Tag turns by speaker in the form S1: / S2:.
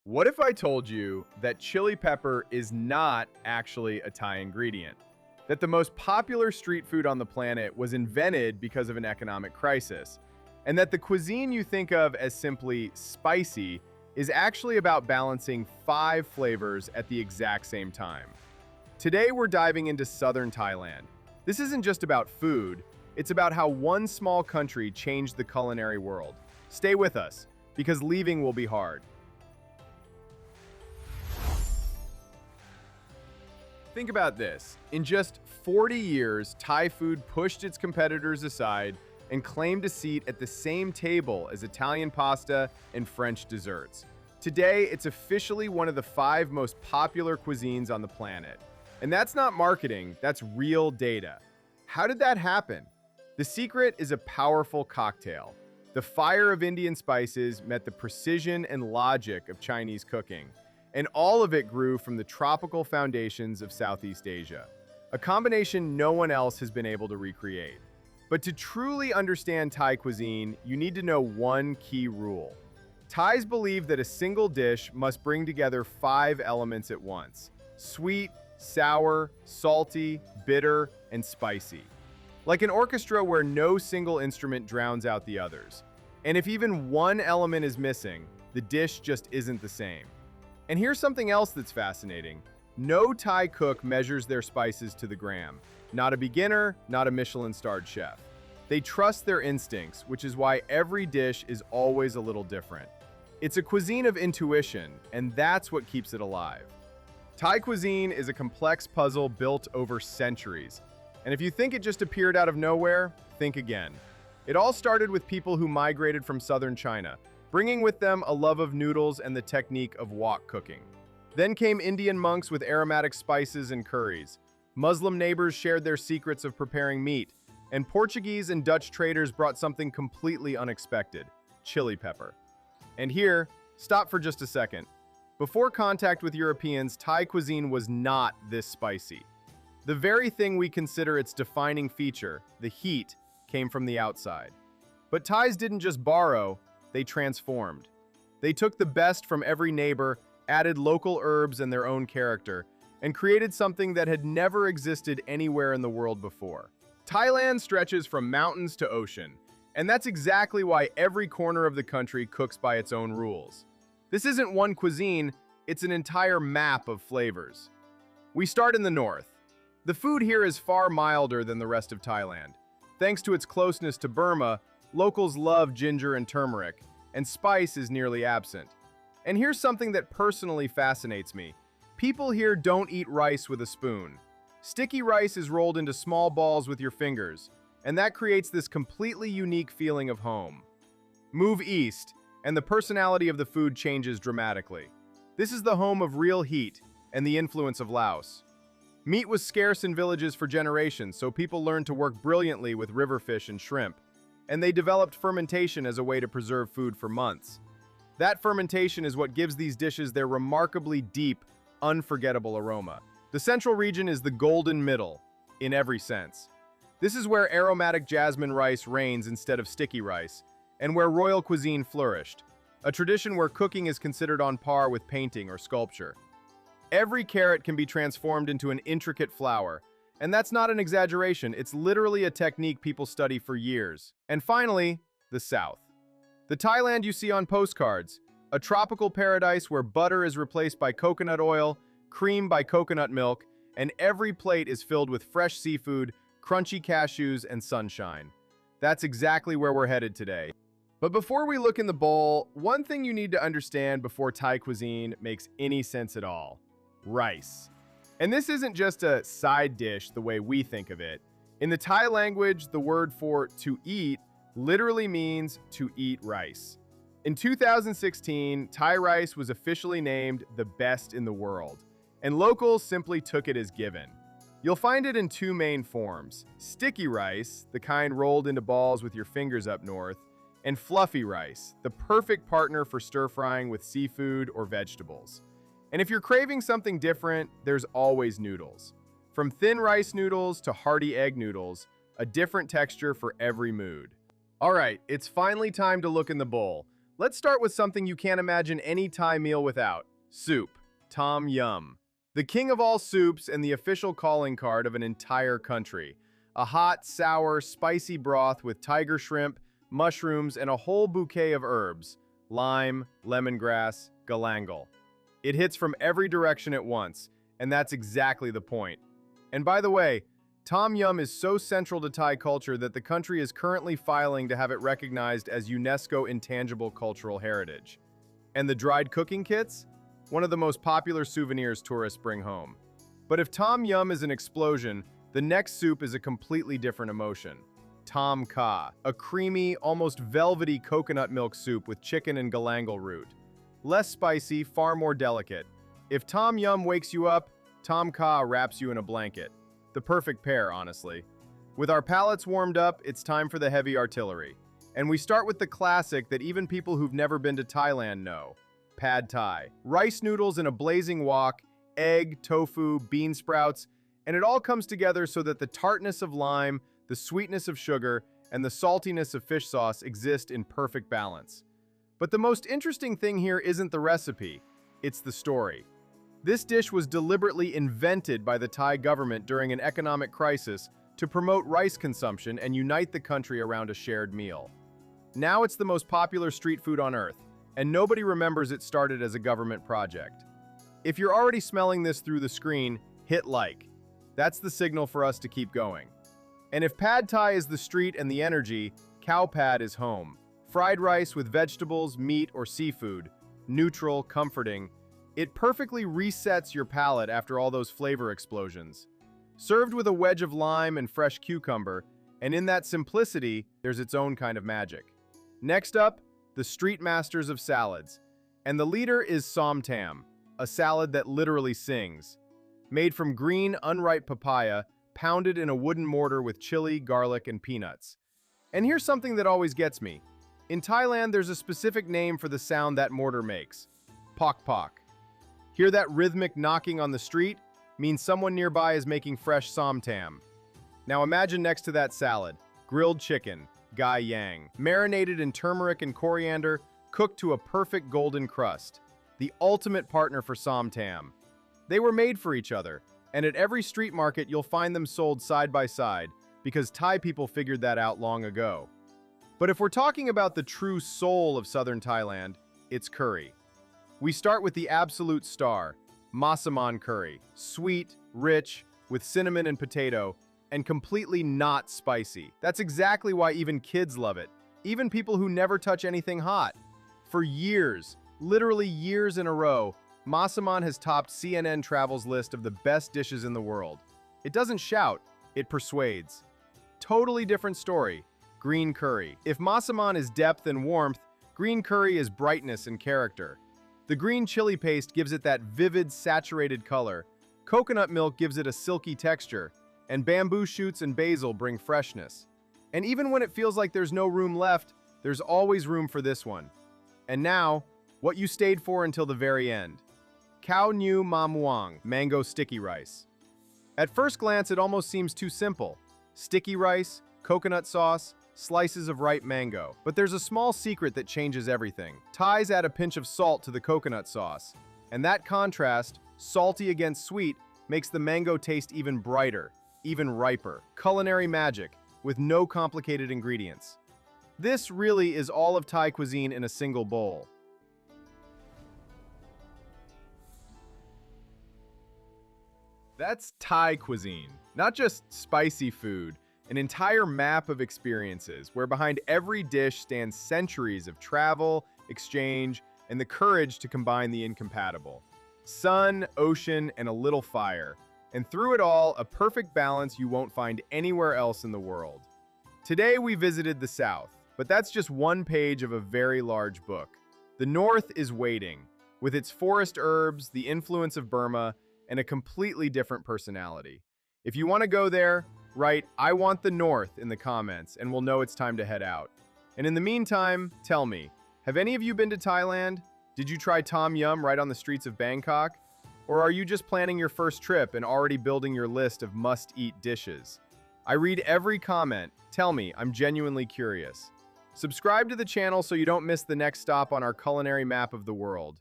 S1: What if I told you that chili pepper is not actually a Thai ingredient? That the most popular street food on the planet was invented because of an economic crisis? And that the cuisine you think of as simply spicy is actually about balancing 5 flavors at the exact same time? Today we're diving into southern Thailand. This isn't just about food, it's about how one small country changed the culinary world. Stay with us, because leaving will be hard. Think about this. In just 40 years, Thai food pushed its competitors aside and claimed a seat at the same table as Italian pasta and French desserts. Today, it's officially one of the 5 most popular cuisines on the planet. And that's not marketing, that's real data. How did that happen? The secret is a powerful cocktail. The fire of Indian spices met the precision and logic of Chinese cooking. And all of it grew from the tropical foundations of Southeast Asia, a combination no one else has been able to recreate. But to truly understand Thai cuisine, you need to know one key rule. Thais believe that a single dish must bring together 5 elements at once: sweet, sour, salty, bitter, and spicy. Like an orchestra where no single instrument drowns out the others. And if even one element is missing, the dish just isn't the same. And here's something else that's fascinating. No Thai cook measures their spices to the gram. Not a beginner, not a Michelin-starred chef. They trust their instincts, which is why every dish is always a little different. It's a cuisine of intuition, and that's what keeps it alive. Thai cuisine is a complex puzzle built over centuries. And if you think it just appeared out of nowhere, think again. It all started with people who migrated from southern China, bringing with them a love of noodles and the technique of wok cooking. Then came Indian monks with aromatic spices and curries. Muslim neighbors shared their secrets of preparing meat, and Portuguese and Dutch traders brought something completely unexpected: chili pepper. And here, stop for just a second. Before contact with Europeans, Thai cuisine was not this spicy. The very thing we consider its defining feature, the heat, came from the outside. But Thais didn't just borrow, they transformed. They took the best from every neighbor, added local herbs and their own character, and created something that had never existed anywhere in the world before. Thailand stretches from mountains to ocean, and that's exactly why every corner of the country cooks by its own rules. This isn't one cuisine, it's an entire map of flavors. We start in the north. The food here is far milder than the rest of Thailand. Thanks to its closeness to Burma, locals love ginger and turmeric, and spice is nearly absent. And here's something that personally fascinates me. People here don't eat rice with a spoon. Sticky rice is rolled into small balls with your fingers, and that creates this completely unique feeling of home. Move east, and the personality of the food changes dramatically. This is the home of real heat and the influence of Laos. Meat was scarce in villages for generations, so people learned to work brilliantly with river fish and shrimp. And they developed fermentation as a way to preserve food for months. That fermentation is what gives these dishes their remarkably deep, unforgettable aroma. The central region is the golden middle, in every sense. This is where aromatic jasmine rice reigns instead of sticky rice, and where royal cuisine flourished, a tradition where cooking is considered on par with painting or sculpture. Every carrot can be transformed into an intricate flower, and that's not an exaggeration, it's literally a technique people study for years. And finally, the South. The Thailand you see on postcards, a tropical paradise where butter is replaced by coconut oil, cream by coconut milk, and every plate is filled with fresh seafood, crunchy cashews, and sunshine. That's exactly where we're headed today. But before we look in the bowl, one thing you need to understand before Thai cuisine makes any sense at all: rice. And this isn't just a side dish the way we think of it. In the Thai language, the word for to eat literally means to eat rice. In 2016, Thai rice was officially named the best in the world, and locals simply took it as given. You'll find it in 2 main forms: sticky rice, the kind rolled into balls with your fingers up north, and fluffy rice, the perfect partner for stir-frying with seafood or vegetables. And if you're craving something different, there's always noodles. From thin rice noodles to hearty egg noodles, a different texture for every mood. All right, it's finally time to look in the bowl. Let's start with something you can't imagine any Thai meal without: soup. Tom Yum. The king of all soups and the official calling card of an entire country. A hot, sour, spicy broth with tiger shrimp, mushrooms, and a whole bouquet of herbs: lime, lemongrass, galangal. It hits from every direction at once, and that's exactly the point. And by the way, Tom Yum is so central to Thai culture that the country is currently filing to have it recognized as UNESCO Intangible Cultural Heritage. And the dried cooking kits? One of the most popular souvenirs tourists bring home. But if Tom Yum is an explosion, the next soup is a completely different emotion. Tom Kha, a creamy, almost velvety coconut milk soup with chicken and galangal root. Less spicy, far more delicate. If Tom Yum wakes you up, Tom Kha wraps you in a blanket. The perfect pair, honestly. With our palates warmed up, it's time for the heavy artillery. And we start with the classic that even people who've never been to Thailand know: Pad Thai. Rice noodles in a blazing wok, egg, tofu, bean sprouts, and it all comes together so that the tartness of lime, the sweetness of sugar, and the saltiness of fish sauce exist in perfect balance. But the most interesting thing here isn't the recipe, it's the story. This dish was deliberately invented by the Thai government during an economic crisis to promote rice consumption and unite the country around a shared meal. Now it's the most popular street food on earth, and nobody remembers it started as a government project. If you're already smelling this through the screen, hit like. That's the signal for us to keep going. And if Pad Thai is the street and the energy, Khao Pad is home. Fried rice with vegetables, meat, or seafood, neutral, comforting. It perfectly resets your palate after all those flavor explosions. Served with a wedge of lime and fresh cucumber, and in that simplicity, there's its own kind of magic. Next up, the street masters of salads. And the leader is som tam, a salad that literally sings. Made from green, unripe papaya, pounded in a wooden mortar with chili, garlic, and peanuts. And here's something that always gets me. In Thailand, there's a specific name for the sound that mortar makes: pok pok. Hear that rhythmic knocking on the street? Means someone nearby is making fresh som tam. Now imagine next to that salad, grilled chicken, gai yang, marinated in turmeric and coriander, cooked to a perfect golden crust. The ultimate partner for som tam. They were made for each other, and at every street market you'll find them sold side by side, because Thai people figured that out long ago. But if we're talking about the true soul of southern Thailand, it's curry. We start with the absolute star, Massaman Curry. Sweet, rich, with cinnamon and potato, and completely not spicy. That's exactly why even kids love it, even people who never touch anything hot. For years, literally years in a row, Massaman has topped CNN Travel's list of the best dishes in the world. It doesn't shout, it persuades. Totally different story, green curry. If Massaman is depth and warmth, green curry is brightness and character. The green chili paste gives it that vivid, saturated color. Coconut milk gives it a silky texture, and bamboo shoots and basil bring freshness. And even when it feels like there's no room left, there's always room for this one. And now, what you stayed for until the very end. Khao Nhu Ma Muang, mango sticky rice. At first glance, it almost seems too simple. Sticky rice, coconut sauce, slices of ripe mango. But there's a small secret that changes everything. Thais add a pinch of salt to the coconut sauce. And that contrast, salty against sweet, makes the mango taste even brighter, even riper. Culinary magic, with no complicated ingredients. This really is all of Thai cuisine in a single bowl. That's Thai cuisine, not just spicy food, an entire map of experiences where behind every dish stands centuries of travel, exchange, and the courage to combine the incompatible. Sun, ocean, and a little fire. And through it all, a perfect balance you won't find anywhere else in the world. Today we visited the South, but that's just one page of a very large book. The North is waiting, with its forest herbs, the influence of Burma, and a completely different personality. If you want to go there, write "I want the North" in the comments and we'll know it's time to head out. And in the meantime, tell me, have any of you been to Thailand? Did you try Tom Yum right on the streets of Bangkok? Or are you just planning your first trip and already building your list of must-eat dishes? I read every comment. Tell me, I'm genuinely curious. Subscribe to the channel so you don't miss the next stop on our culinary map of the world.